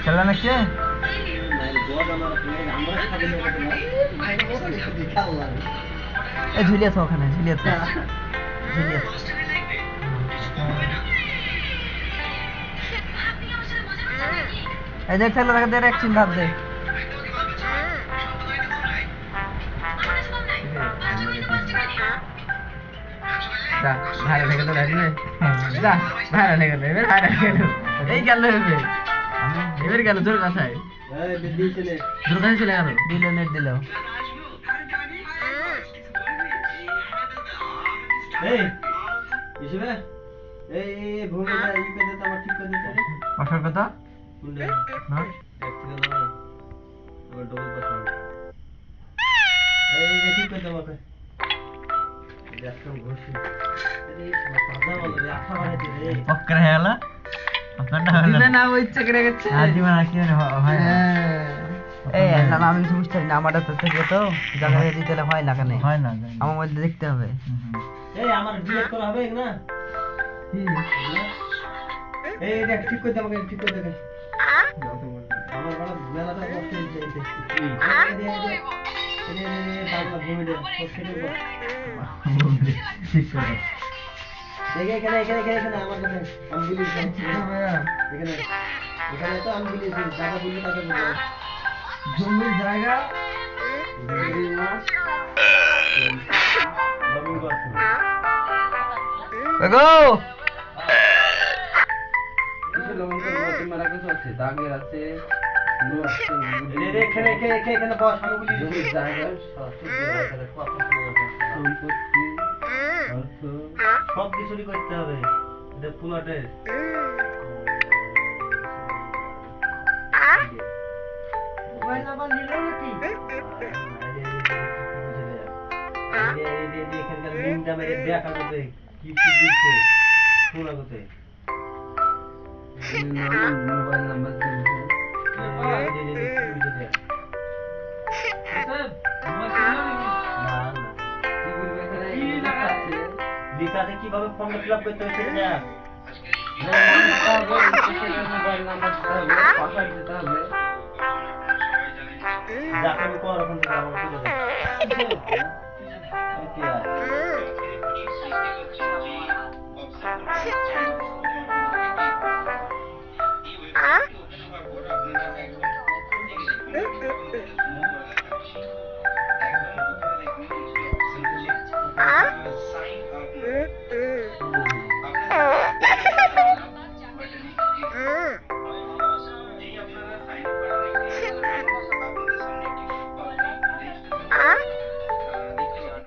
খেলা নাকি এই ঝুলিয়েছ ওখানে ঝুলিয়েছ এই যে ছেলে রাখা দেয় এক চিন্তা দে ভাড়া থেকে তো রাখবে যা ভাড়া লেগে গেল এবার ভাড়া গেল এই গেল এবার গেল জোর কথায় জোর কথায় চলে গেল দিল নেট দিল পাঁচশোর কথা আমি কিছু বুঝতে পারি না আমার থেকে তো জায়গায় দিতে হয় না কেন হয় না আমার মধ্যে দেখতে হবে আমার ডিলিট করা হবে না এই দেখ ঠিক করে আমাকে ঠিক করে দেখ আমার বড় মেলাটা কষ্ট হচ্ছে এই বাংলা ভূমিতে কষ্টে কর ঠিক করে দেখে এখানে আমার কাছে আমি বলি এখানে তো আমি বলি জায়গা বলি তাকে বলি জমির জায়গা গো কিছু লবণ করে মাটি মারা কিছু আছে দাগে আছে এখানে বস আমি বলি জমির জায়গা সম্পত্তি অর্থ সব কিছুই করতে হবে এটা পুলাটে মোবাইল নাম্বার নিল নাকি এখানকার লিঙ্কটা মেরে দেখা করতে কি দিচ্ছে শোনা করতে মোবাইল নাম্বার লিখাতে কিভাবে ফর্ম ফিল আপ করতে হবে সেটা মোবাইল নাম্বার দিতে হবে পাসওয়ার্ড দিতে হবে যাকে আমি কোন রকম থেকে আমার ওকে